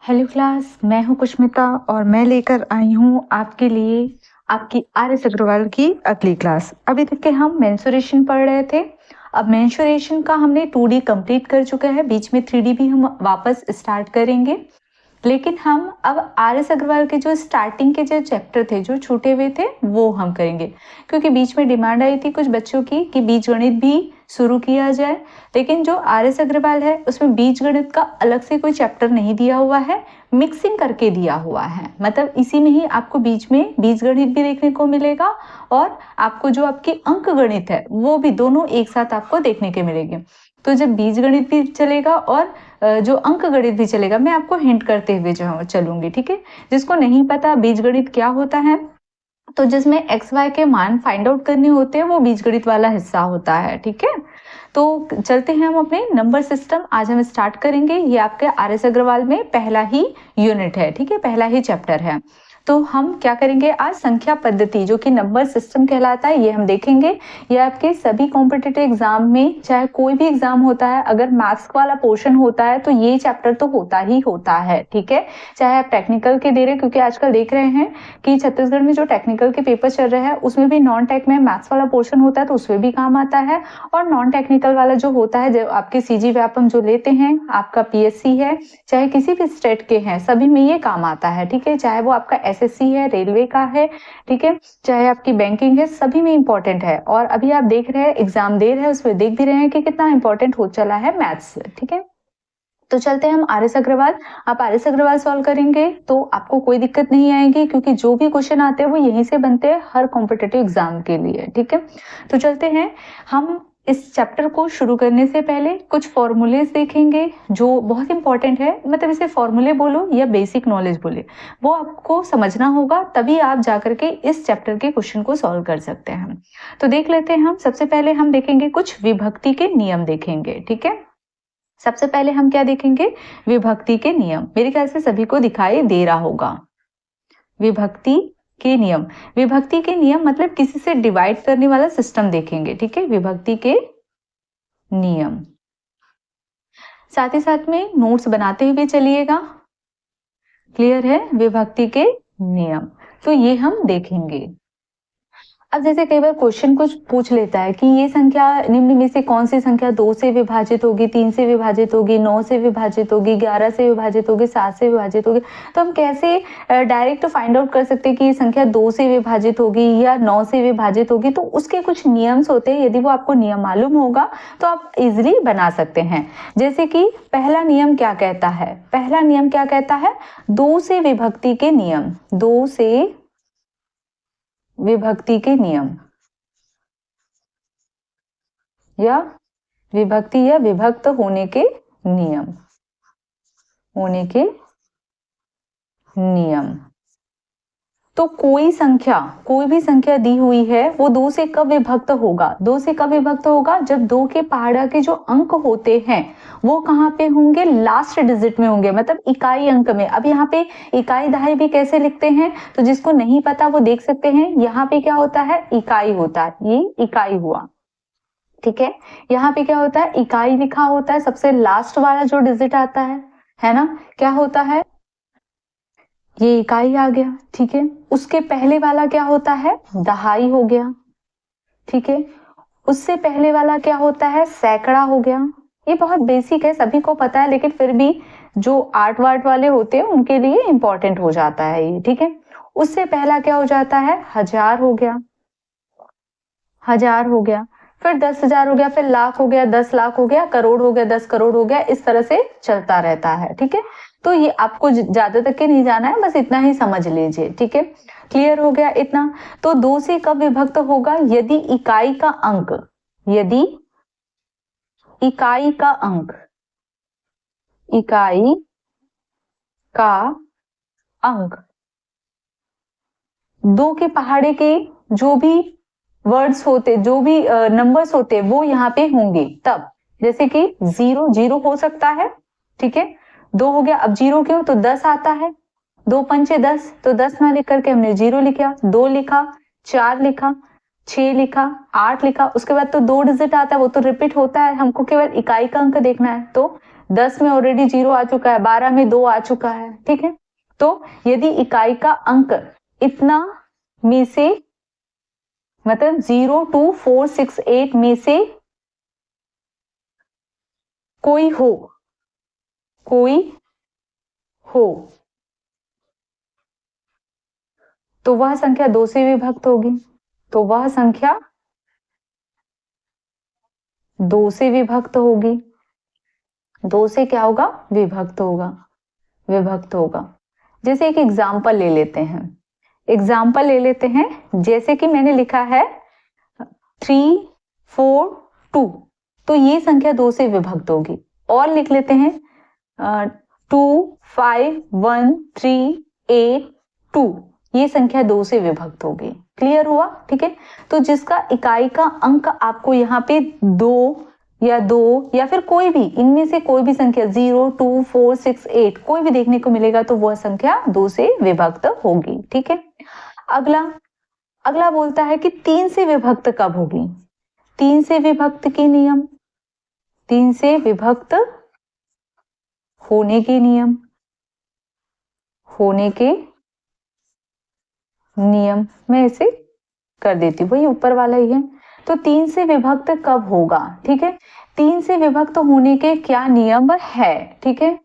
Hello class, मैं हूँ कुष्मिता और मैं लेकर आई हूँ आपके लिए आपकी आर.एस. अग्रवाल की अगली क्लास। अभी तक के हम मेंसुरेशन पढ़ रहे थे। अब मेंसुरेशन का हमने 2D कंप्लीट कर चुका है, बीच में 3D भी हम वापस स्टार्ट करेंगे। लेकिन हम अब आर.एस. अग्रवाल के जो स्टार्टिंग के जो चैप्टर थे, जो छूटे हुए थे, वो हम करेंगे, क्योंकि बीच में डिमांड आई थी कुछ बच्चों की कि बीजगणित भी शुरू किया जाए। लेकिन जो आर.एस. अग्रवाल है उसमें बीजगणित का अलग से कोई चैप्टर नहीं दिया हुआ है, मिक्सिंग करके दिया हुआ है। मतलब इसी में ही आपको बीच में बीजगणित भी देखने को मिलेगा और आपको जो आपकी अंक गणित है वो भी दोनों एक साथ आपको देखने के मिलेंगे। तो जब बीजगणित भी चलेगा और जो अंक गणित भी चलेगा, मैं आपको हिंट करते हुए जो चलूंगी, ठीक है। जिसको नहीं पता बीजगणित क्या होता है, तो जिसमें एक्स वाई के मान फाइंड आउट करने होते हैं, वो बीजगणित वाला हिस्सा होता है, ठीक है। तो चलते हैं हम अपने नंबर सिस्टम, आज हम स्टार्ट करेंगे। ये आपके आर.एस. अग्रवाल में पहला ही यूनिट है, ठीक है, पहला ही चैप्टर है। तो हम क्या करेंगे आज, संख्या पद्धति जो कि नंबर सिस्टम कहलाता है, ये हम देखेंगे। ये आपके सभी कॉम्पिटिटिव एग्जाम में, चाहे कोई भी एग्जाम होता है, अगर मैथ्स वाला पोर्शन होता है तो ये चैप्टर तो होता ही होता है, ठीक है। चाहे आप टेक्निकल के दे रहे, क्योंकि आजकल देख रहे हैं कि छत्तीसगढ़ में जो टेक्निकल के पेपर चल रहे हैं उसमें भी नॉन टेक में मैथ्स वाला पोर्शन होता है, तो उसमें भी काम आता है। और नॉन टेक्निकल वाला जो होता है, जो आपके सीजी व्यापम जो लेते हैं, आपका पीएससी है, चाहे किसी भी स्टेट के हैं, सभी में ये काम आता है, ठीक है। चाहे वो आपका एसएससी है, रेलवे का है, ठीक है, चाहे आपकी बैंकिंग है, सभी में इंपॉर्टेंट है। और अभी आप देख रहे हैं एग्जाम दे रहे हैं, उसमें देख भी रहे हैं कि कितना इंपॉर्टेंट हो चला है मैथ्स, ठीक है। तो चलते हैं हम आर.एस. अग्रवाल। आप आर.एस. अग्रवाल सॉल्व करेंगे तो आपको कोई दिक्कत नहीं आएगी, क्योंकि जो भी क्वेश्चन आते हैं वो यहीं से बनते हैं हर कॉम्पिटिटिव एग्जाम के लिए, ठीक है। तो चलते हैं हम इस चैप्टर को शुरू करने से पहले कुछ फॉर्मूलेस देखेंगे जो बहुत इंपॉर्टेंट है। मतलब इसे फॉर्मूले बोलो या बेसिक नॉलेज बोले, वो आपको समझना होगा, तभी आप जाकर के इस चैप्टर के क्वेश्चन को सॉल्व कर सकते हैं। तो देख लेते हैं हम। सबसे पहले हम देखेंगे कुछ विभक्ति के नियम देखेंगे, ठीक है। सबसे पहले हम क्या देखेंगे, विभक्ति के नियम। मेरे ख्याल से सभी को दिखाई दे रहा होगा। विभक्ति के नियम, विभक्ति के नियम मतलब किसी से डिवाइड करने वाला सिस्टम देखेंगे, ठीक है, विभक्ति के नियम। साथ ही साथ में नोट्स बनाते हुए चलिएगा। क्लियर है, विभक्ति के नियम, तो ये हम देखेंगे। अब जैसे कई बार क्वेश्चन कुछ पूछ लेता है कि ये संख्या निम्न में से कौन सी संख्या 2 से विभाजित होगी, 3 से विभाजित होगी, 9 से विभाजित होगी, 11 से विभाजित होगी, 7 से विभाजित होगी। तो हम कैसे डायरेक्ट फाइंड आउट कर सकते हैं कि ये संख्या 2 से विभाजित होगी या 9 से विभाजित होगी। तो उसके कुछ नियम्स होते हैं, यदि वो आपको नियम मालूम होगा तो आप इजिली बना सकते हैं। जैसे कि पहला नियम क्या कहता है, पहला नियम क्या कहता है, 2 से विभक्ति के नियम, 2 से विभक्ति के नियम या विभक्ति या विभक्त होने के नियम, होने के नियम। तो कोई संख्या, कोई भी संख्या दी हुई है, वो 2 से कब विभक्त होगा, 2 से कब विभक्त होगा, जब 2 के पहाड़ा के जो अंक होते हैं वो कहाँ पे होंगे, लास्ट डिजिट में होंगे, मतलब इकाई अंक में। अब यहाँ पे इकाई दहाई भी कैसे लिखते हैं, तो जिसको नहीं पता वो देख सकते हैं। यहाँ पे क्या होता है, इकाई होता है, ये इकाई हुआ, ठीक है। यहाँ पे क्या होता है, इकाई लिखा होता है, सबसे लास्ट वाला जो डिजिट आता है ना, क्या होता है, ये इकाई आ गया, ठीक है। उसके पहले वाला क्या होता है, दहाई हो गया, ठीक है। उससे पहले वाला क्या होता है, सैकड़ा हो गया। ये बहुत बेसिक है, सभी को पता है, लेकिन फिर भी जो आर्ट वार्ट वाले होते हैं उनके लिए इंपॉर्टेंट हो जाता है ये, ठीक है। उससे पहला क्या हो जाता है, हजार हो गया, हजार हो गया, फिर 10,000 हो गया, फिर लाख हो गया, 10 लाख हो गया, करोड़ हो गया, 10 करोड़ हो गया, इस तरह से चलता रहता है, ठीक है। तो ये आपको ज्यादा तक के नहीं जाना है, बस इतना ही समझ लीजिए, ठीक है। क्लियर हो गया इतना। तो 2 से कब विभक्त होगा, यदि इकाई का अंक, यदि इकाई का अंक, इकाई का अंक 2 के पहाड़े के जो भी वर्ड्स होते, जो भी नंबर्स होते, वो यहाँ पे होंगे तब। जैसे कि 0 0 हो सकता है, ठीक है, 2 हो गया। अब 0 क्यों, तो 10 आता है, 2 पंचे 10, तो 10 ना लिख करके हमने 0 लिखा, 2 लिखा, 4 लिखा, 6 लिखा, 8 लिखा। उसके बाद तो 2 डिजिट आता है, वो तो रिपीट होता है, हमको केवल इकाई का अंक देखना है, तो 10 में ऑलरेडी 0 आ चुका है, 12 में 2 आ चुका है, ठीक है। तो यदि इकाई का अंक इतना में से मतलब 0 2 4 6 8 में से कोई हो तो वह संख्या 2 से विभक्त होगी। तो वह संख्या 2 से विभक्त होगी। 2 से क्या होगा? विभक्त होगा। जैसे एक एग्जाम्पल ले लेते हैं, जैसे कि मैंने लिखा है 3 4 2, तो ये संख्या 2 से विभक्त होगी। और लिख लेते हैं 2 5 1 3 8 2, ये संख्या 2 से विभक्त होगी। क्लियर हुआ? ठीक है। तो जिसका इकाई का अंक आपको यहाँ पे 2 या फिर कोई भी इनमें से कोई भी संख्या 0 2 4 6 8 कोई भी देखने को मिलेगा तो वह संख्या 2 से विभक्त होगी। ठीक है। अगला बोलता है कि 3 से विभक्त कब होगी? 3 से विभक्त के नियम, 3 से विभक्त होने के नियम मैं इसे कर देती हूँ, वही ऊपर वाला ही है। तो 3 से विभक्त कब होगा? ठीक है। 3 से विभक्त होने के क्या नियम है? ठीक है।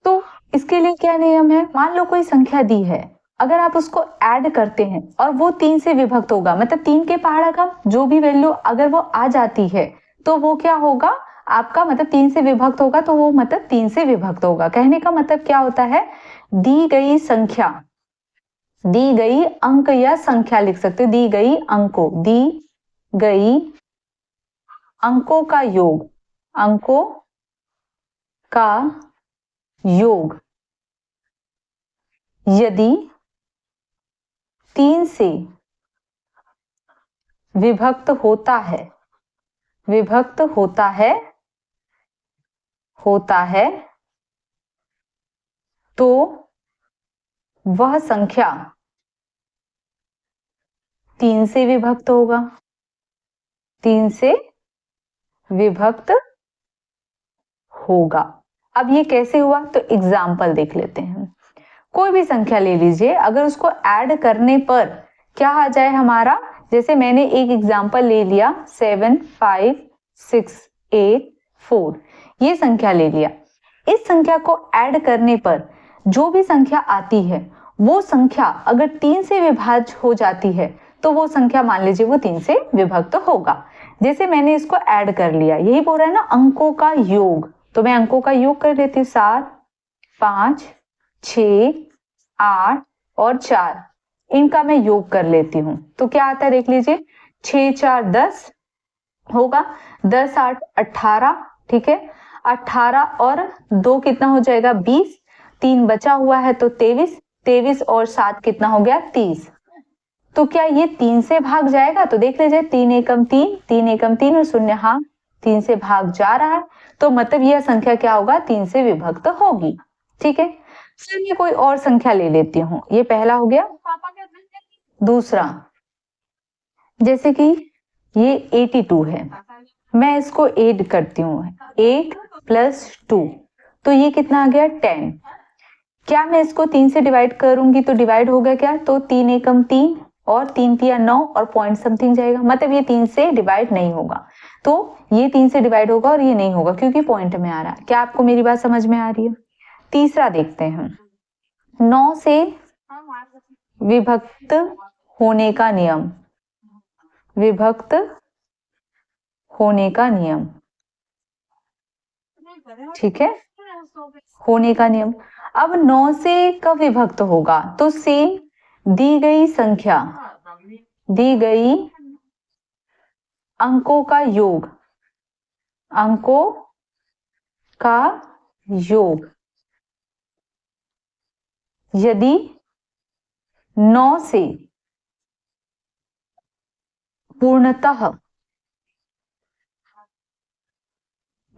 तो इसके लिए क्या नियम है? मान लो कोई संख्या दी है, अगर आप उसको ऐड करते हैं और वो 3 से विभक्त होगा, मतलब 3 के पहाड़ा का जो भी वैल्यू अगर वो आ जाती है तो वो क्या होगा आपका, मतलब 3 से विभक्त होगा तो वो मतलब 3 से विभक्त होगा। कहने का मतलब क्या होता है? दी गई संख्या, दी गई अंक या संख्या लिख सकते हो, दी गई अंकों का योग यदि 3 से विभक्त होता है तो वह संख्या 3 से विभक्त होगा। 3 से विभक्त होगा। अब ये कैसे हुआ? तो एग्जाम्पल देख लेते हैं। कोई भी संख्या ले लीजिए, अगर उसको ऐड करने पर क्या आ जाए हमारा, जैसे मैंने एक एग्जाम्पल ले लिया 7 5 6 8 4, ये संख्या ले लिया। इस संख्या को ऐड करने पर जो भी संख्या आती है वो संख्या अगर 3 से विभाज्य हो जाती है तो वो संख्या मान लीजिए वो 3 से विभक्त होगा। जैसे मैंने इसको ऐड कर लिया, यही बोल रहा है ना अंकों का योग, तो मैं अंकों का योग कर लेती हूँ। 7 5 6 8 और 4, इनका मैं योग कर लेती हूँ तो क्या आता है देख लीजिए। 6 4 10 होगा, 10 8 18, ठीक है। 18 और 2 कितना हो जाएगा? 20, 3 बचा हुआ है तो 23, 23 और 7 कितना हो गया? 30। तो क्या ये 3 से भाग जाएगा? तो देख लीजिए 3 एकम 3, 3 एकम 3 और शून्य, हाँ 3 से भाग जा रहा है, तो मतलब यह संख्या क्या होगा? 3 से विभक्त होगी। ठीक है। फिर मैं कोई और संख्या ले लेती हूँ, ये पहला हो गया। दूसरा, जैसे कि ये 82 है, मैं इसको ऐड करती हूँ 8 + 2, तो ये कितना आ गया? 10। क्या मैं इसको 3 से डिवाइड करूंगी तो डिवाइड होगा क्या? तो 3 एकम 3 और 3 तिया 9 और पॉइंट समथिंग जाएगा, मतलब ये 3 से डिवाइड नहीं होगा। तो ये 3 से डिवाइड होगा और ये नहीं होगा क्योंकि पॉइंट में आ रहा है। क्या आपको मेरी बात समझ में आ रही है? तीसरा देखते हैं, 9 से विभक्त होने का नियम, विभक्त होने का नियम, ठीक है, होने का नियम। अब 9 से कब विभक्त होगा? तो सेम दी गई संख्या, दी गई अंकों का योग, अंकों का योग यदि 9 से पूर्णतः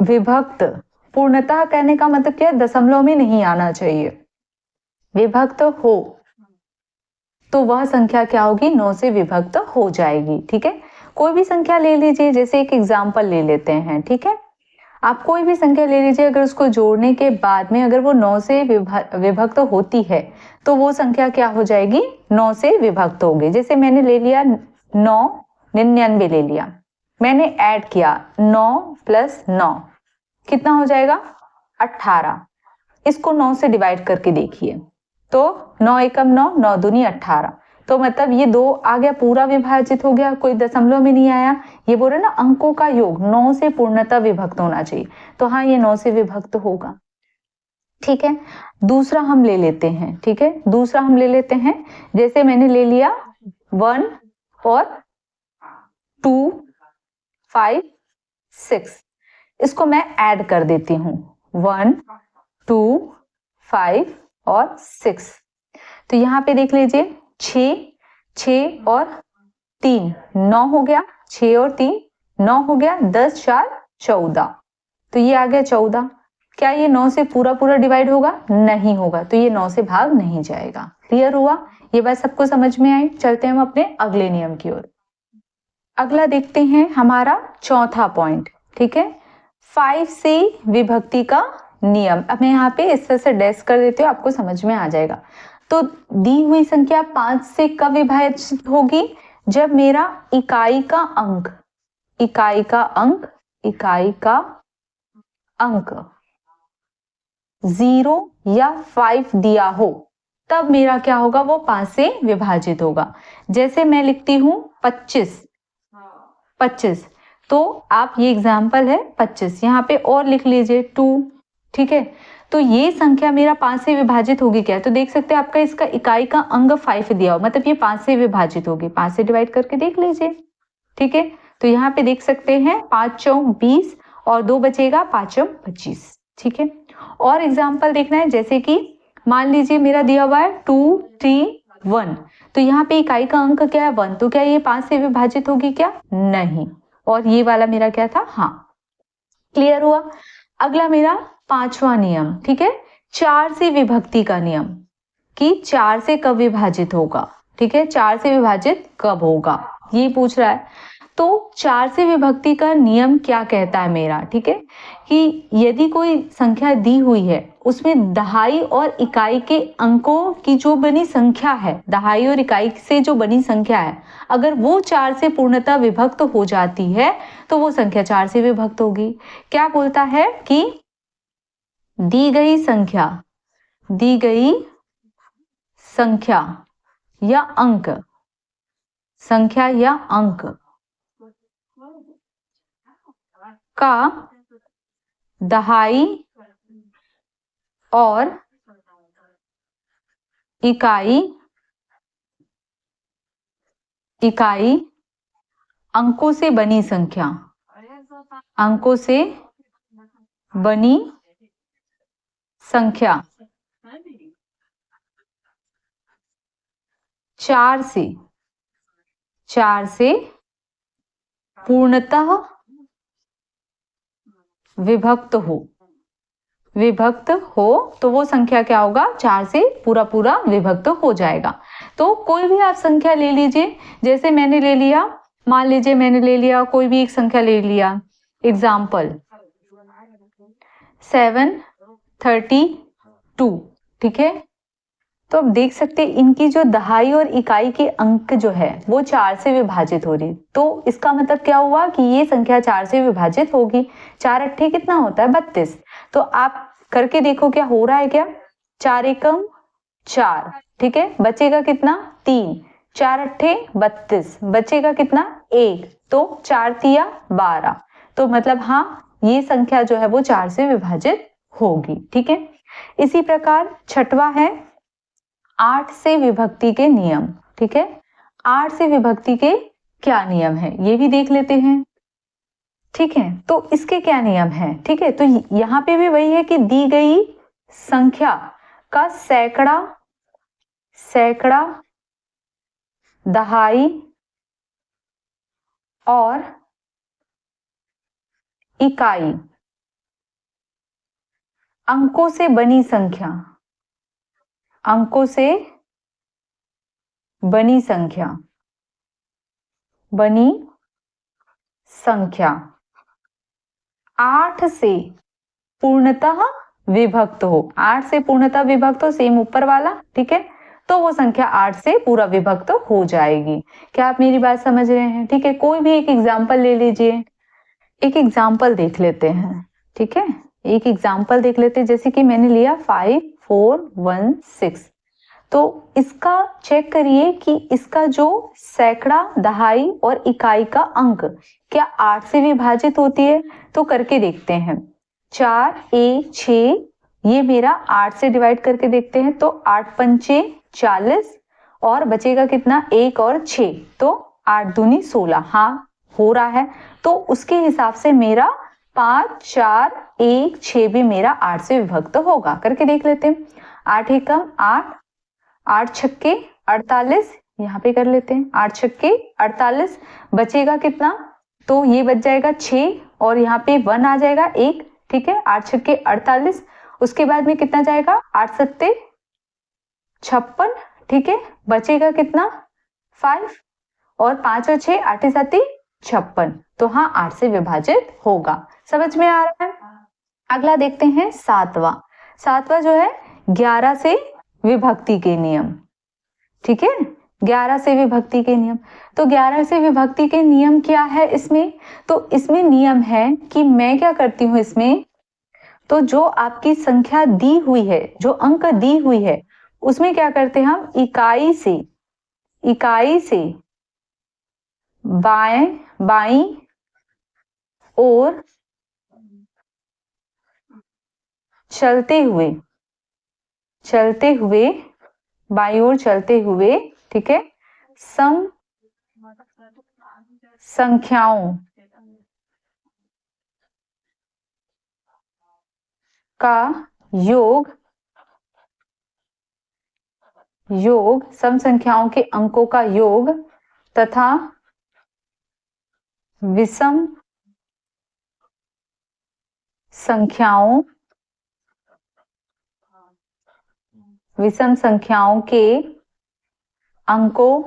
विभक्त, पूर्णतः कहने का मतलब क्या है? दशमलव में नहीं आना चाहिए, विभक्त हो तो वह संख्या क्या होगी? 9 से विभक्त हो जाएगी। ठीक है। कोई भी संख्या ले लीजिए, जैसे एक एग्जाम्पल ले लेते हैं। ठीक है। आप कोई भी संख्या ले लीजिए, अगर उसको जोड़ने के बाद में अगर वो 9 से विभक्त होती है तो वो संख्या क्या हो जाएगी, 9 से विभक्त होगी। जैसे मैंने ले लिया 9, 99 ले लिया, मैंने ऐड किया 9 + 9 कितना हो जाएगा, 18। इसको 9 से डिवाइड करके देखिए तो 9 एकम 9, 9 दूनी 18। तो मतलब ये 2 आ गया, पूरा विभाजित हो गया, कोई दशमलव में नहीं आया। ये बोल रहे ना अंकों का योग 9 से पूर्णतः विभक्त होना चाहिए, तो हाँ ये 9 से विभक्त होगा। ठीक है, दूसरा हम ले लेते हैं। ठीक है, दूसरा हम ले लेते हैं, जैसे मैंने ले लिया 1 और 2, 5, 6, इसको मैं ऐड कर देती हूँ 1, 2, 5 और 6। तो यहाँ पे देख लीजिए 6 और 3 9 हो गया, 6 और 3 9 हो गया, 10 4 14, तो ये आ गया 14। क्या ये 9 से पूरा डिवाइड होगा, नहीं होगा, तो ये 9 से भाग नहीं जाएगा। क्लियर हुआ, ये बात सबको समझ में आई। चलते हैं हम अपने अगले नियम की ओर। अगला देखते हैं हमारा चौथा पॉइंट। ठीक है, 5 से विभक्ति का नियम। अब मैं यहाँ पे इस तरह से डैश कर देती हूँ, आपको समझ में आ जाएगा। तो दी हुई संख्या 5 से कब विभाजित होगी, जब मेरा इकाई का अंक 0 या 5 दिया हो, तब मेरा क्या होगा, वो 5 से विभाजित होगा। जैसे मैं लिखती हूं 25, तो आप ये एग्जाम्पल है 25, यहाँ पे और लिख लीजिए 2। ठीक है, तो ये संख्या मेरा 5 से विभाजित होगी क्या, तो देख सकते हैं आपका इसका इकाई का अंक 5 दिया हो, मतलब ये 5 से विभाजित होगी। 5 से डिवाइड करके देख लीजिए। ठीक है, तो यहाँ पे देख सकते हैं 5 चौक 20 और 2 बचेगा, 5 चौक 25। ठीक है, और एग्जाम्पल देखना है, जैसे कि मान लीजिए मेरा दिया हुआ है 2, 3, 1, तो यहाँ पे इकाई का अंक क्या है, 1, तो क्या ये 5 से विभाजित होगी क्या, नहीं। और ये वाला मेरा क्या था, हाँ। क्लियर हुआ। अगला मेरा पांचवा नियम। ठीक है, 4 से विभक्ति का नियम, कि 4 से कब विभाजित होगा। ठीक है, 4 से विभाजित कब होगा, ये पूछ रहा है। तो 4 से विभक्ति का नियम क्या कहता है मेरा, ठीक है, कि यदि कोई संख्या दी हुई है, उसमें दहाई और इकाई के अंकों की जो बनी संख्या है, दहाई और इकाई से जो बनी संख्या है, अगर वो 4 से पूर्णतः विभक्त हो जाती है तो वो संख्या 4 से विभक्त होगी। क्या बोलता है कि दी गई संख्या या अंक का दहाई और इकाई अंकों से बनी संख्या, 4 से पूर्णतः विभक्त हो तो वो संख्या क्या होगा, 4 से पूरा विभक्त हो जाएगा। तो कोई भी आप संख्या ले लीजिए, जैसे मैंने ले लिया, मान लीजिए मैंने ले लिया कोई भी एक संख्या ले लिया, एग्जाम्पल 732। ठीक है, तो अब देख सकते हैं इनकी जो दहाई और इकाई के अंक जो है वो 4 से विभाजित हो रही, तो इसका मतलब क्या हुआ कि ये संख्या 4 से विभाजित होगी। 4 अट्ठे कितना होता है, 32। तो आप करके देखो क्या हो रहा है, क्या 4 एकम 4, ठीक है, बचेगा कितना 3, 4 अट्ठे 32, बचेगा कितना 1, तो 4 तिया 12, तो मतलब हाँ ये संख्या जो है वो 4 से विभाजित होगी। ठीक है, इसी प्रकार छठवा है 8 से विभक्ति के नियम। ठीक है, 8 से विभक्ति के क्या नियम है ये भी देख लेते हैं। ठीक है, तो इसके क्या नियम है। ठीक है, तो यहां पे भी वही है कि दी गई संख्या का सैकड़ा दहाई और इकाई अंकों से बनी संख्या 8 से पूर्णतः विभक्त हो, 8 से पूर्णतः विभक्त हो, सेम ऊपर वाला, ठीक है, तो वो संख्या 8 से पूरा विभक्त हो जाएगी। क्या आप मेरी बात समझ रहे हैं? ठीक है, कोई भी एक एग्जाम्पल ले लीजिए, एक एग्जाम्पल देख लेते हैं, ठीक है, एक एग्जाम्पल देख लेते हैं। जैसे कि मैंने लिया 5 4 1 6, तो इसका चेक करिए कि इसका जो सैकड़ा, दहाई और इकाई का अंक क्या 8 से विभाजित होती है? तो करके देखते हैं। 4 1 6, ये मेरा 8 से डिवाइड करके देखते हैं, तो 8 पंचे 40 और बचेगा कितना? 1 और 6, तो 8 दूनी 16। हाँ, हो रहा है। तो उसके हिसाब से मेरा 5 4 1 6 भी मेरा 8 से विभक्त होगा। करके देख लेते हैं। 8 एकम 8, 8 छक्के 48, यहाँ पे कर लेते हैं। 8 छक्के 48, बचेगा कितना? तो ये बच जाएगा 6 और यहाँ पे 1 आ जाएगा 1, ठीक है। 8 छक्के 48, उसके बाद में कितना जाएगा? 8 सत्ते 56, ठीक है। बचेगा कितना? 5 और 5 और 6 8 7 56, तो हाँ 8 से विभाजित होगा। समझ में आ रहा है? अगला देखते हैं सातवां। सातवां जो है 11 से विभक्ति के नियम, ठीक है, 11 से विभक्ति के नियम। तो 11 से विभक्ति के नियम क्या है इसमें? तो इसमें नियम है कि मैं क्या करती हूं इसमें, तो जो आपकी संख्या दी हुई है, जो अंक दी हुई है, उसमें क्या करते हैं हम? इकाई से बाईं ओर चलते हुए बाईं ओर चलते हुए, ठीक है, सम संख्याओं का योग सम संख्याओं के अंकों का योग तथा विषम संख्याओं के अंकों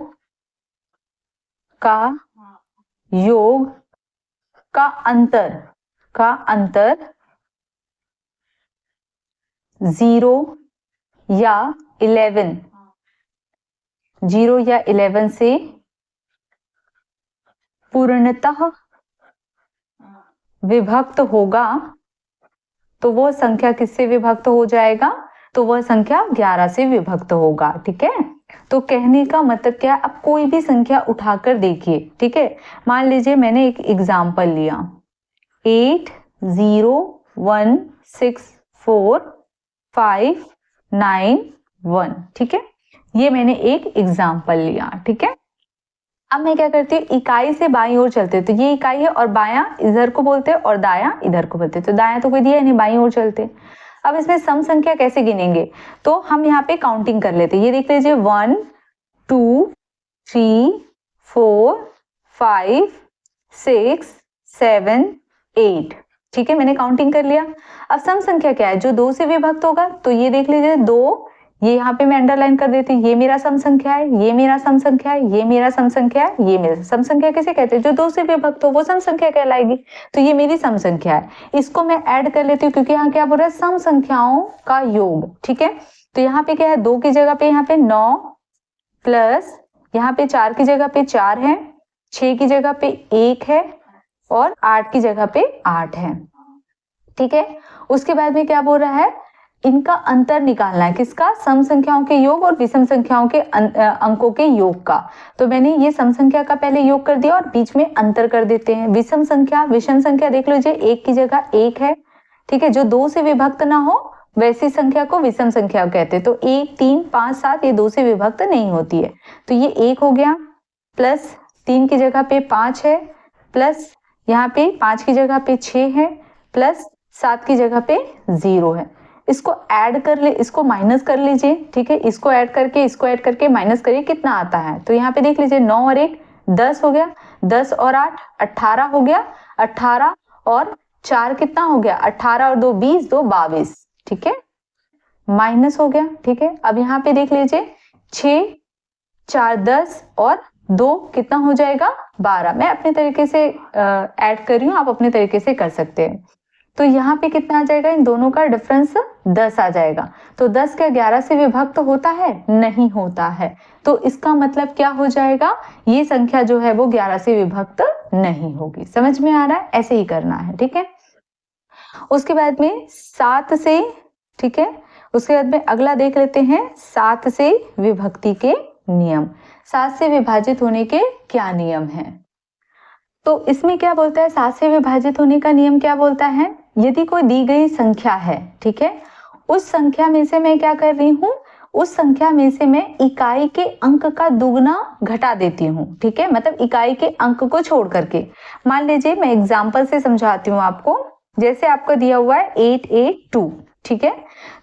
का योग का अंतर 0 या 11 से पूर्णतः विभक्त होगा। तो वो संख्या किससे विभक्त हो जाएगा? तो वह संख्या 11 से विभक्त होगा, ठीक है। तो कहने का मतलब क्या? अब कोई भी संख्या उठाकर देखिए, ठीक है। मान लीजिए मैंने एक एग्जाम्पल लिया 8 0 1 6 4 5 9 1, ठीक है, ये मैंने एक एग्जाम्पल लिया, ठीक है। अब मैं क्या करती हूँ, इकाई से बाईं ओर चलते हैं, तो ये इकाई है और बायां इधर को बोलते हैं और दायां इधर को बोलते हैं। तो दायां तो कोई दिया नहीं, बाईं ओर चलते। अब इसमें सम संख्या कैसे गिनेंगे? तो हम यहाँ पे काउंटिंग कर लेते हैं। ये देख लीजिए 1 2 3 4 5 6 7 8, ठीक है, मैंने काउंटिंग कर लिया। अब सम संख्या क्या है? जो 2 से विभक्त होगा। तो ये देख लीजिए 2, ये यहाँ पे मैं अंडरलाइन कर देती हूँ, ये मेरा सम संख्या है, ये मेरा सम संख्या है, ये मेरा सम संख्या है, ये मेरा सम संख्या। किसे कहते हैं? जो 2 से विभक्त हो वो सम संख्या कहलाएगी। तो ये मेरी सम संख्या है, इसको मैं ऐड कर लेती हूँ, क्योंकि यहाँ क्या बोल रहा है? सम संख्याओं का योग, ठीक है। तो यहाँ पे क्या है? 2 की जगह पे यहाँ पे 9 प्लस यहाँ पे 4 की जगह पे 4 है, 6 की जगह पे 1 है और 8 की जगह पे 8 है, ठीक है। उसके बाद में क्या बोल रहा है? इनका अंतर निकालना है। किसका? सम संख्याओं के योग और विषम संख्याओं के अंकों के योग का। तो मैंने ये सम संख्या का पहले योग कर दिया और बीच में अंतर कर देते हैं। विषम संख्या देख लीजिए, 1 की जगह 1 है, ठीक है। जो 2 से विभक्त ना हो वैसी संख्या को विषम संख्या कहते हैं। तो 1 3 5 7 ये 2 से विभक्त नहीं होती है, तो ये 1 हो गया, प्लस 3 की जगह पे 5 है, प्लस यहाँ पे 5 की जगह पे 6 है, प्लस 7 की जगह पे 0 है। इसको ऐड कर ले, इसको माइनस कर लीजिए, ठीक है। इसको ऐड करके माइनस करिए, कितना आता है? तो यहाँ पे देख लीजिए 9 और 1 10 हो गया, 10 और 8 18 हो गया, 18 और 4 कितना हो गया? 18 और 2 20, 2 22, ठीक है, माइनस हो गया, ठीक है। अब यहाँ पे देख लीजिए 6 4 10 और 2 कितना हो जाएगा? 12। मैं अपने तरीके से ऐड कर रही हूँ, आप अपने तरीके से कर सकते हैं। तो यहाँ पे कितना आ जाएगा, इन दोनों का डिफरेंस 10 आ जाएगा। तो 10 क्या 11 से विभक्त होता है? नहीं होता है। तो इसका मतलब क्या हो जाएगा, ये संख्या जो है वो 11 से विभक्त नहीं होगी। समझ में आ रहा है? ऐसे ही करना है, ठीक है। उसके बाद में 7 से, ठीक है, उसके बाद में अगला देख लेते हैं 7 से विभक्ति के नियम। 7 से विभाजित होने के क्या नियम हैं? तो इसमें क्या बोलता है, 7 से विभाजित होने का नियम क्या बोलता है, यदि कोई दी गई संख्या है, ठीक है, उस संख्या में से मैं क्या कर रही हूं, उस संख्या में से मैं इकाई के अंक का दुगना घटा देती हूँ, ठीक है, मतलब इकाई के अंक को छोड़ करके। मान लीजिए मैं एग्जाम्पल से समझाती हूँ आपको। जैसे आपको दिया हुआ है 882, ठीक है,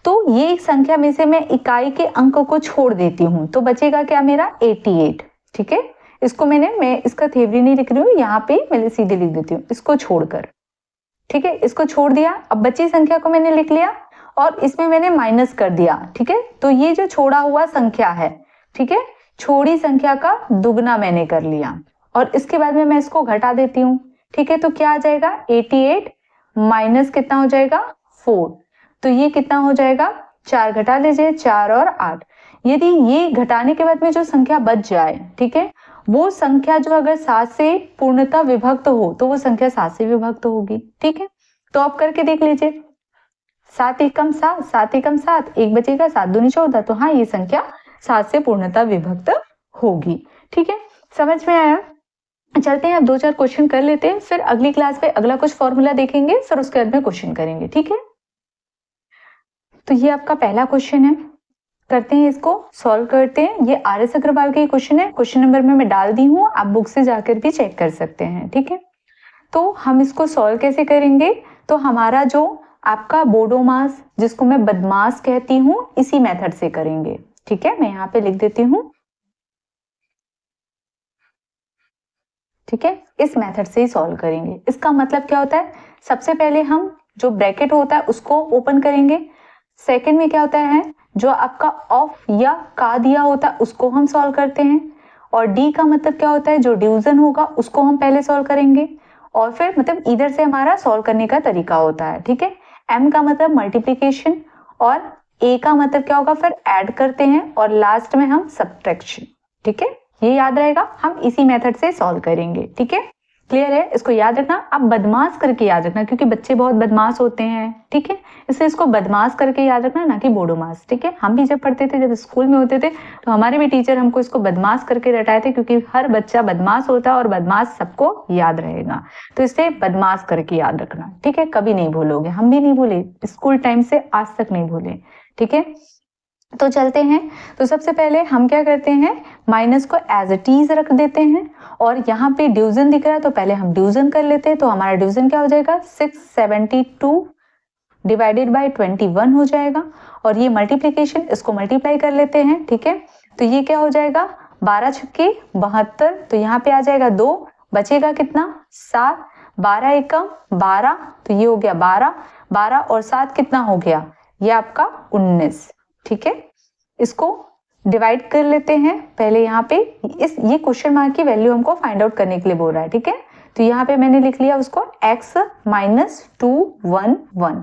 तो ये संख्या में से मैं इकाई के अंक को छोड़ देती हूँ, तो बचेगा क्या मेरा 88, ठीक है। इसको मैं इसका थ्योरी नहीं लिख रही हूँ, यहाँ पे मैंने सीधे लिख देती हूँ, इसको छोड़कर, ठीक है, इसको छोड़ दिया। अब बची संख्या को मैंने लिख लिया और इसमें मैंने माइनस कर दिया, ठीक है। तो ये जो छोड़ा हुआ संख्या है, ठीक है, छोड़ी संख्या का दुगना मैंने कर लिया और इसके बाद में मैं इसको घटा देती हूँ, ठीक है। तो क्या आ जाएगा 88 माइनस कितना हो जाएगा 4, तो ये कितना हो जाएगा 4, घटा लीजिए 4 और 8। यदि ये घटाने के बाद में जो संख्या बच जाए, ठीक है, वो संख्या जो अगर 7 से पूर्णतः विभक्त हो तो वो संख्या 7 से विभक्त होगी, ठीक है। तो आप करके देख लीजिए, 7 एकम 7, 7 एकम 7, एक बचेगा 7 दूनी 14, तो हाँ ये संख्या 7 से पूर्णतः विभक्त होगी, ठीक है। समझ में आया? चलते हैं अब 2-4 क्वेश्चन कर लेते हैं, फिर अगली क्लास में अगला कुछ फॉर्मूला देखेंगे, फिर उसके बाद में क्वेश्चन करेंगे, ठीक है। तो ये आपका पहला क्वेश्चन है, करते हैं इसको सॉल्व करते हैं। ये आर.एस. अग्रवाल के क्वेश्चन है, क्वेश्चन नंबर में मैं डाल दी हूँ, आप बुक से जाकर भी चेक कर सकते हैं, ठीक है। तो हम इसको सॉल्व कैसे करेंगे, तो हमारा जो आपका बोडोमास, जिसको मैं बदमाश कहती हूँ, इसी मेथड से करेंगे, ठीक है। मैं यहाँ पे लिख देती हूँ, ठीक है, इस मेथड से ही सॉल्व करेंगे। इसका मतलब क्या होता है, सबसे पहले हम जो ब्रैकेट होता है उसको ओपन करेंगे, सेकंड में क्या होता है, जो आपका ऑफ या का दिया होता है उसको हम सॉल्व करते हैं, और डी का मतलब क्या होता है, जो डिवीजन होगा उसको हम पहले सॉल्व करेंगे, और फिर मतलब इधर से हमारा सॉल्व करने का तरीका होता है, ठीक है। एम का मतलब मल्टीप्लीकेशन, और ए का मतलब क्या होगा, फिर ऐड करते हैं, और लास्ट में हम सब्ट्रैक्शन, ठीक है। ये याद रहेगा, हम इसी मेथड से सॉल्व करेंगे, ठीक है। क्लियर है? इसको याद रखना, आप बदमाश करके याद रखना, क्योंकि बच्चे बहुत बदमाश होते हैं, ठीक है, इसलिए इसको बदमाश करके याद रखना, ना कि बोडोमास, ठीक है। हम भी जब पढ़ते थे, जब स्कूल में होते थे, तो हमारे भी टीचर हमको इसको बदमाश करके रटाए थे, क्योंकि हर बच्चा बदमाश होता है और बदमाश सबको याद रहेगा, तो इसलिए बदमाश करके याद रखना, ठीक है, कभी नहीं भूलोगे, हम भी नहीं भूले, स्कूल टाइम से आज तक नहीं भूले, ठीक है। तो चलते हैं, तो सबसे पहले हम क्या करते हैं, माइनस को एज इट इज रख देते हैं, और यहाँ पे डिवीजन दिख रहा है तो पहले हम डिवीजन कर लेते हैं। तो हमारा डिवीजन क्या हो जाएगा, 672 डिवाइडेड बाय 21 हो जाएगा, और ये मल्टीप्लीकेशन, इसको मल्टीप्लाई कर लेते हैं, ठीक है। तो ये क्या हो जाएगा, 12 छक्के 72, तो यहाँ पे आ जाएगा 2, बचेगा कितना 7, 12 एकम 12, तो ये हो गया 12, 12 और 7 कितना हो गया, ये आपका 19, ठीक है। इसको डिवाइड कर लेते हैं पहले, यहाँ पे ये क्वेश्चन मार्क की वैल्यू हमको फाइंड आउट करने के लिए बोल रहा है, ठीक है। तो यहाँ पे मैंने लिख लिया उसको x माइनस 211,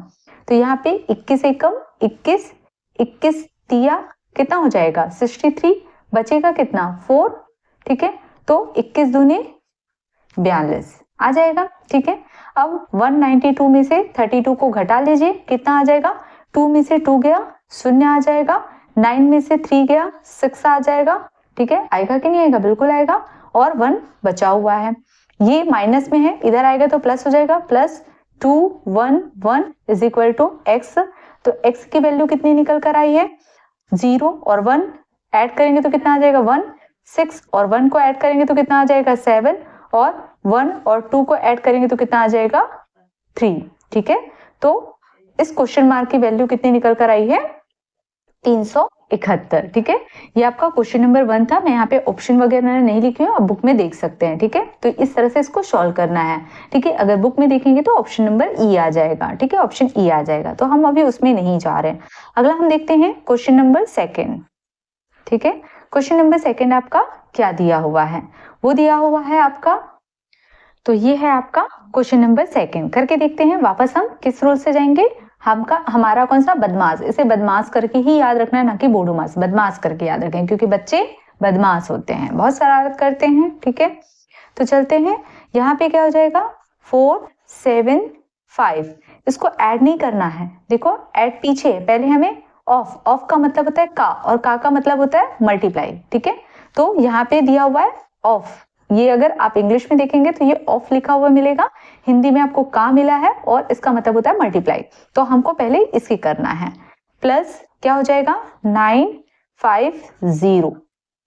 तो यहाँ पे 21 एकम 21, 21 तिया कितना हो जाएगा 63, बचेगा कितना 4, ठीक है। तो 21 दूनी 42 आ जाएगा, ठीक है। अब 192 में से 32 को घटा लीजिए, कितना आ जाएगा, 2 में से 2 गया 0 आ जाएगा, 9 में से 3 गया 6 आ जाएगा, ठीक है। आएगा कि नहीं आएगा, बिल्कुल आएगा, और 1 बचा हुआ है, ये माइनस में है, इधर आएगा तो प्लस हो जाएगा, plus 211 is equal to x, तो x की वैल्यू कितनी निकल कर आई है 0, और 1 ऐड करेंगे तो कितना आ जाएगा 1, 6 और 1 को ऐड करेंगे तो कितना आ जाएगा 7, और 1 और 2 को ऐड करेंगे तो कितना आ जाएगा 3, ठीक है। तो इस क्वेश्चन मार्क की वैल्यू कितनी निकल कर आई है 371, ठीक है। ये आपका क्वेश्चन नंबर 1 था, मैं यहाँ पे ऑप्शन वगैरह नहीं लिखी हूँ, आप बुक में देख सकते हैं, ठीक है। तो इस तरह से इसको सॉल्व करना है, ठीक है। अगर बुक में देखेंगे तो ऑप्शन नंबर ई आ जाएगा, ठीक है, ऑप्शन ई आ जाएगा, तो हम अभी उसमें नहीं जा रहे हैं। अगला हम देखते हैं क्वेश्चन नंबर 2, ठीक है। क्वेश्चन नंबर 2 आपका क्या दिया हुआ है, वो दिया हुआ है आपका, तो ये है आपका क्वेश्चन नंबर 2 करके देखते हैं। वापस हम किस रूल से जाएंगे, हमारा कौन सा, बदमाश। इसे बदमाश करके ही याद रखना है, ना कि बोडोमास। बदमाश करके याद रखें क्योंकि बच्चे बदमाश होते हैं, बहुत शरारत करते हैं। ठीक है, तो चलते हैं। यहाँ पे क्या हो जाएगा 4 7 5, इसको ऐड नहीं करना है। देखो ऐड पीछे, पहले हमें ऑफ का मतलब होता है का, और का मतलब होता है मल्टीप्लाई। ठीक है, तो यहाँ पे दिया हुआ है ऑफ, ये अगर आप इंग्लिश में देखेंगे तो ये ऑफ लिखा हुआ मिलेगा, हिंदी में आपको का मिला है और इसका मतलब होता है मल्टीप्लाई। तो हमको पहले इसकी करना है। प्लस क्या हो जाएगा 950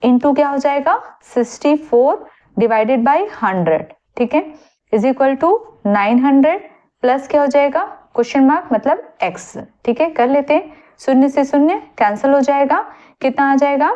इंटू क्या हो जाएगा 64 डिवाइडेड बाई 100। ठीक है, इज इक्वल टू 900 प्लस क्या हो जाएगा क्वेश्चन मार्क मतलब x। ठीक है, कर लेते हैं। शून्य से शून्य कैंसिल हो जाएगा, कितना आ जाएगा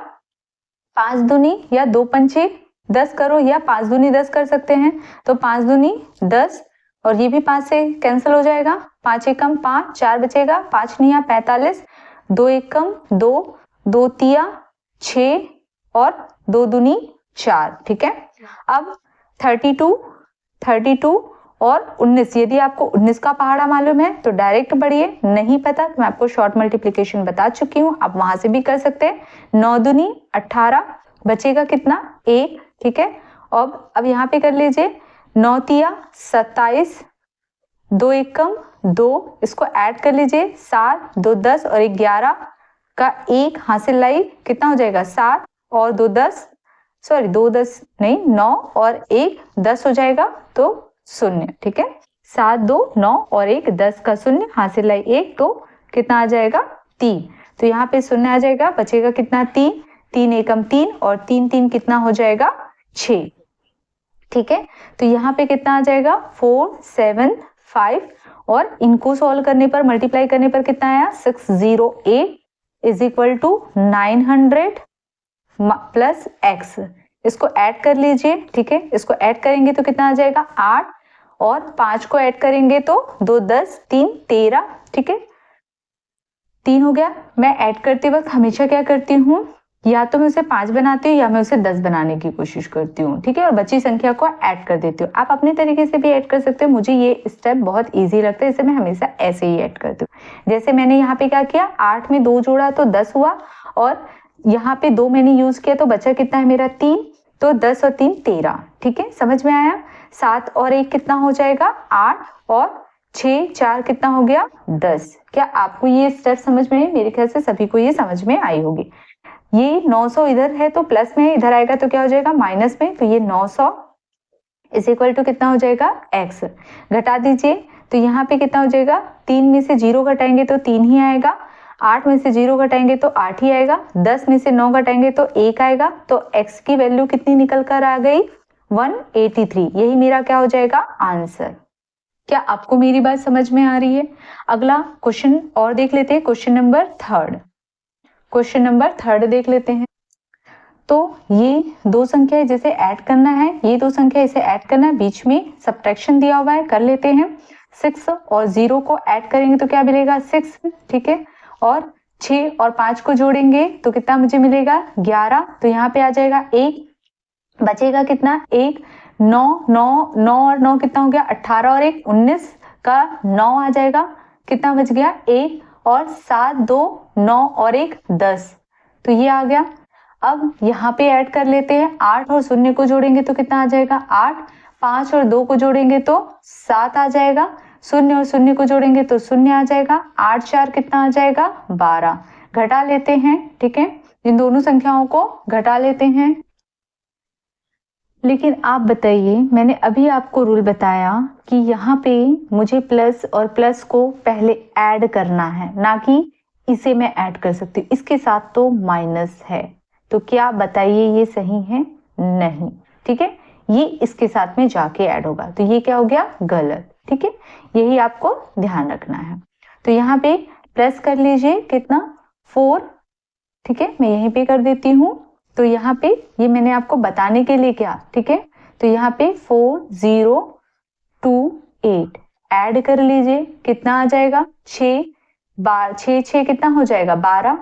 5 दूनी या 2 पंचे 10 करो, या 5 दूनी 10 कर सकते हैं। तो 5 दूनी 10 और ये भी 5 से कैंसिल हो जाएगा। 5 एकम 5, 4 बचेगा, 5 निया 45, 2 एकम 2, 2 तिया 6 और 2 दूनी 4। ठीक है, अब 32 और 19, यदि आपको 19 का पहाड़ा मालूम है तो डायरेक्ट बढ़िए, नहीं पता तो मैं आपको शॉर्ट मल्टीप्लिकेशन बता चुकी हूँ, आप वहां से भी कर सकते हैं। 9 दूनी 18, बचेगा कितना 1। ठीक है, अब यहाँ पे कर लीजिए 9 तिया 27, 2 एकम 2, इसको ऐड कर लीजिए 7, 2 10 और 1 11 का 1 हासिल लाई, कितना हो जाएगा 7 और 2 10, सॉरी 2 10 नहीं 9 और 1 10 हो जाएगा तो 0। ठीक है, 7 2 9 और 1 10 का 0 हासिल लाई 1, तो कितना आ जाएगा 3। तो यहाँ पे 0 आ जाएगा, बचेगा कितना 3, 3 एकम 3 और 3 3 कितना हो जाएगा 6। ठीक है, तो यहाँ पे कितना आ जाएगा 4 7 5 और इनको सॉल्व करने पर, मल्टीप्लाई करने पर कितना आया 608 is equal to 900 plus x। इसको ऐड कर लीजिए। ठीक है, इसको ऐड करेंगे तो कितना आ जाएगा 8 और 5 को ऐड करेंगे तो 2 10 3 13। ठीक है, 3 हो गया। मैं ऐड करते वक्त हमेशा क्या करती हूँ, या तो मैं उसे 5 बनाती हूँ या मैं उसे 10 बनाने की कोशिश करती हूँ। ठीक है, और बची संख्या को ऐड कर देती हूँ। आप अपने तरीके से भी ऐड कर सकते हो, मुझे ये स्टेप बहुत इजी लगता है, इसे मैं हमेशा ऐसे ही ऐड करती हूँ। जैसे मैंने यहाँ पे क्या किया, 8 में 2 जोड़ा तो 10 हुआ, और यहाँ पे 2 मैंने यूज किया तो बचा कितना है मेरा 3, तो 10 और 3 13। ठीक है, समझ में आया। 7 और 1 कितना हो जाएगा 8 और 6 4 कितना हो गया 10। क्या आपको ये स्टेप समझ में आई? मेरे ख्याल से सभी को ये समझ में आई होगी। ये 900 इधर है तो प्लस में, इधर आएगा तो क्या हो जाएगा माइनस में, तो ये 900 इज इक्वल टू कितना हो जाएगा x। घटा दीजिए तो यहाँ पे कितना हो जाएगा, 3 में से 0 घटाएंगे तो 3 ही आएगा, 8 में से 0 घटाएंगे तो 8 ही आएगा, 10 में से 9 घटाएंगे तो 1 आएगा। तो x की वैल्यू कितनी निकल कर आ गई 183। यही मेरा क्या हो जाएगा आंसर। क्या आपको मेरी बात समझ में आ रही है? अगला क्वेश्चन और देख लेते हैं, क्वेश्चन नंबर 3। क्वेश्चन नंबर 3 देख लेते हैं। तो ये 2 संख्या है जिसे ऐड करना है, ये 2 संख्या इसे ऐड करना है, बीच में सब्ट्रैक्शन दिया हुआ है, कर लेते हैं। 6 और 0 को ऐड करेंगे तो क्या मिलेगा 6। ठीक है, और 6 और 5 को जोड़ेंगे तो कितना मुझे मिलेगा 11। तो यहाँ पे आ जाएगा 1, बचेगा कितना 1, 9 9 9 और 9 कितना हो गया 18 और 1 19 का 9 आ जाएगा, कितना बच गया 1, और 7 2 9 और 1 10, तो ये आ गया। अब यहाँ पे ऐड कर लेते हैं, 8 और 0 को जोड़ेंगे तो कितना आ जाएगा 8, 5 और 2 को जोड़ेंगे तो 7 आ जाएगा, 0 और 0 को जोड़ेंगे तो 0 आ जाएगा, 8 4 कितना आ जाएगा 12। घटा लेते हैं। ठीक है, इन दोनों संख्याओं को घटा लेते हैं। लेकिन आप बताइए, मैंने अभी आपको रूल बताया कि यहाँ पे मुझे प्लस और प्लस को पहले ऐड करना है, ना कि इसे मैं ऐड कर सकती हूँ, इसके साथ तो माइनस है। तो क्या बताइए ये सही है? नहीं। ठीक है, ये इसके साथ में जाके ऐड होगा, तो ये क्या हो गया गलत। ठीक है, यही आपको ध्यान रखना है। तो यहाँ पे प्लस कर लीजिए कितना 4। ठीक है, मैं यहीं पे कर देती हूँ। तो यहाँ पे ये मैंने आपको बताने के लिए क्या, ठीक है, तो यहाँ पे 4 0 2 8 ऐड कर लीजिए, कितना आ जाएगा 6 6 कितना हो जाएगा 12,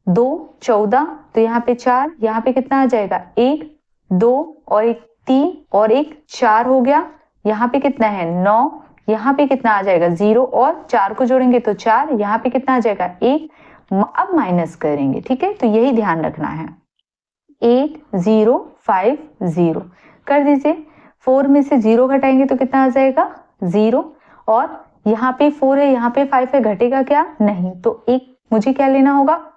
2 14, तो यहाँ पे 4, यहाँ पे कितना आ जाएगा 1 2 और 1 3 और 1 4 हो गया। यहाँ पे कितना है 9, यहाँ पे कितना आ जाएगा 0 और 4 को जोड़ेंगे तो 4, यहाँ पे कितना आ जाएगा 1। अब माइनस करेंगे, ठीक है, तो यही ध्यान रखना है। 8 0 5 0 कर दीजिए। 4 में से 0 घटाएंगे तो कितना आ जाएगा 0, और यहाँ पे 4 है, यहाँ पे 5 है, घटेगा क्या नहीं, तो एक मुझे क्या लेना होगा,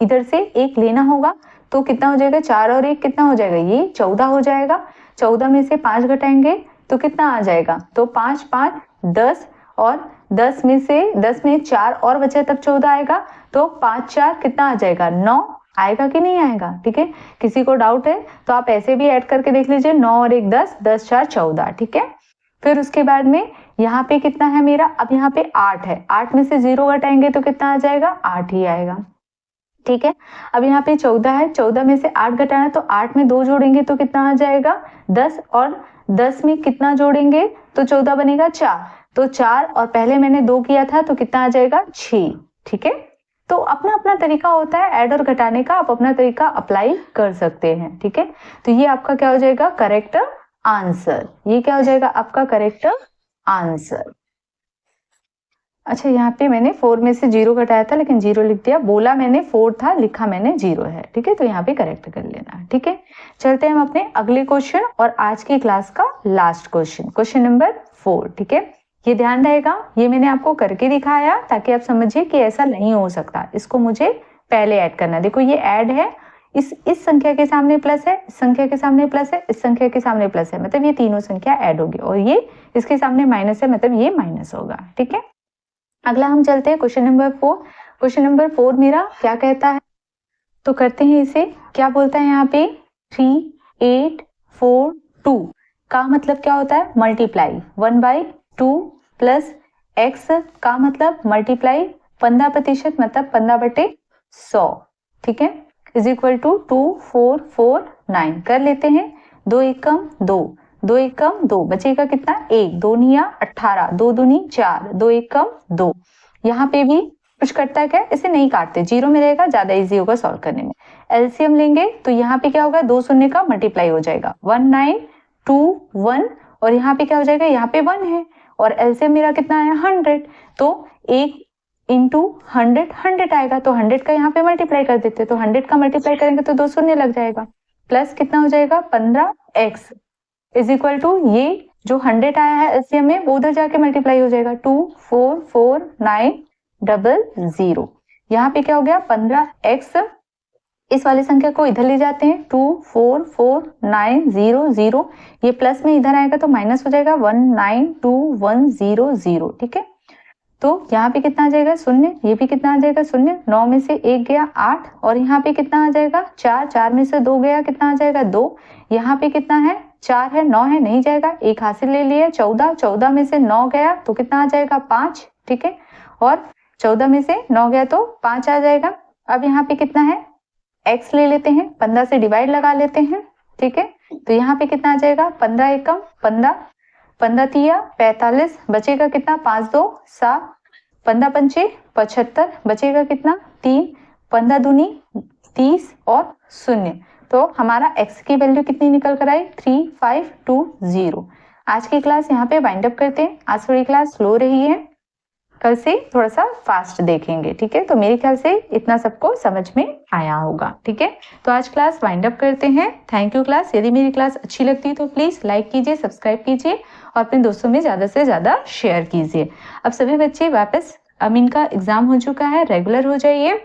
इधर से 1 लेना होगा। तो कितना हो जाएगा 4 और 1 कितना हो जाएगा, ये 14 हो जाएगा। 14 में से 5 घटाएंगे तो कितना आ जाएगा, तो 5 5 10, और 10 में से 10 में 4 और बचा तब 14 आएगा, तो 5 4 कितना आ जाएगा 9 आएगा कि नहीं आएगा, ठीक है। किसी को डाउट है तो आप ऐसे भी ऐड करके देख लीजिए, 9 और 1 10, 10 4 14, ठीक है। फिर उसके बाद में यहाँ पे कितना है मेरा, अब यहाँ पे 8 है, 8 में से 0 घटाएंगे तो कितना आ जाएगा 8 ही आएगा, ठीक है। अब यहाँ पे 14 है, 14 में से 8 घटाना तो 8 में 2 जोड़ेंगे तो कितना आ जाएगा 10, और 10 में कितना जोड़ेंगे तो 14 बनेगा 4, तो 4 और पहले मैंने 2 किया था तो कितना आ जाएगा 6, ठीक है। तो अपना अपना तरीका होता है ऐड और घटाने का, आप अपना तरीका अप्लाई कर सकते हैं, ठीक है। तो ये आपका क्या हो जाएगा करेक्ट आंसर, ये क्या हो जाएगा आपका करेक्ट आंसर। अच्छा, यहाँ पे मैंने 4 में से 0 घटाया था लेकिन 0 लिख दिया, बोला मैंने 4 था, लिखा मैंने 0 है, ठीक है, तो यहाँ पे करेक्ट कर लेना, ठीक है। चलते हैं हम अपने अगले क्वेश्चन और आज की क्लास का लास्ट क्वेश्चन, क्वेश्चन नंबर 4, ठीक है। ये ध्यान रहेगा, ये मैंने आपको करके दिखाया ताकि आप समझिए कि ऐसा नहीं हो सकता, इसको मुझे पहले ऐड करना। देखो ये ऐड है, इस संख्या के सामने प्लस है, इस संख्या के सामने प्लस है, इस संख्या के सामने प्लस है, मतलब ये तीनों संख्या ऐड होगी, और ये इसके सामने माइनस है, मतलब ये माइनस होगा, ठीक है। अगला हम चलते हैं क्वेश्चन नंबर 4। क्वेश्चन नंबर 4 मेरा क्या कहता है, तो करते हैं इसे। क्या बोलता है यहाँ पे 3 8 4 2 का मतलब क्या होता है मल्टीप्लाई 1/2 प्लस x का मतलब मल्टीप्लाई 15% मतलब 15/100, ठीक है, इज इक्वल टू 2 4 4 9 कर लेते हैं। 2 एकम 2, 2 एकम 2, बचेगा कितना 1, 2 निया 18, 2 दूनी 4, 2 एकम 2। यहाँ पे भी कुछ कटता है क्या, इसे नहीं काटते, 0 में रहेगा, ज्यादा इजी होगा सॉल्व करने में। एलसीएम लेंगे तो यहाँ पे क्या होगा 2 शून्य का मल्टीप्लाई हो जाएगा 1921, और यहाँ पे क्या हो जाएगा, यहाँ पे 1 है, और एलसीएम मेरा कितना है 100, तो 1 इंटू 100 100 आएगा, तो 100 का यहाँ पे मल्टीप्लाई कर देते, तो 100 का मल्टीप्लाई करेंगे तो 2 शून्य लग जाएगा, प्लस कितना हो जाएगा 15x इज इक्वल टू ये जो 100 आया है एलसीएम में वो उधर जाके मल्टीप्लाई हो जाएगा 2449000। यहाँ पे क्या हो गया 15x, इस वाली संख्या को इधर ले जाते हैं 244900, ये प्लस में इधर आएगा तो माइनस हो जाएगा 192100, ठीक है। तो यहाँ पे कितना आ जाएगा 0, ये भी कितना आ जाएगा 0, 9 में से 1 गया 8, और यहाँ पे कितना आ जाएगा 4, 4 में से 2 गया कितना आ जाएगा 2, यहाँ पे कितना है 4 है 9 है नहीं जाएगा, एक हासिल ले लिया 14, 14 में से 9 गया तो कितना आ जाएगा 5, ठीक है, और 14 में से 9 गया तो 5 आ जाएगा। अब यहाँ पे कितना है x ले लेते हैं, 15 से डिवाइड लगा लेते हैं, ठीक है, तो यहाँ पे कितना आ जाएगा 15 एकम 15, 15 तिया 45, बचेगा कितना 5 2 7, 15 पंचे 75, बचेगा कितना 3, 15 दूनी 30 और 0, तो हमारा x की वैल्यू कितनी निकल कर आई 3520। आज की क्लास यहाँ पे वाइंड अप करते हैं, आज थोड़ी क्लास स्लो रही है, कल से थोड़ा सा फास्ट देखेंगे, ठीक है। तो मेरे ख्याल से इतना सबको समझ में आया होगा, ठीक है। तो आज क्लास वाइंड अप करते हैं। Thank you class. यदि मेरी क्लास अच्छी लगती है तो प्लीज लाइक कीजिए, सब्सक्राइब कीजिए और अपने दोस्तों में ज्यादा से ज्यादा शेयर कीजिए। अब सभी बच्चे वापस, अब इनका एग्जाम हो चुका है, रेगुलर हो जाइए,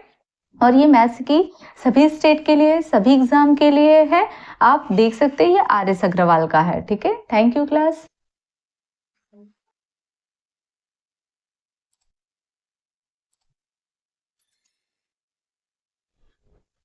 और ये मैथ्स की सभी स्टेट के लिए, सभी एग्जाम के लिए है, आप देख सकते हैं, ये आर एस अग्रवाल का है, ठीक है। Thank you class.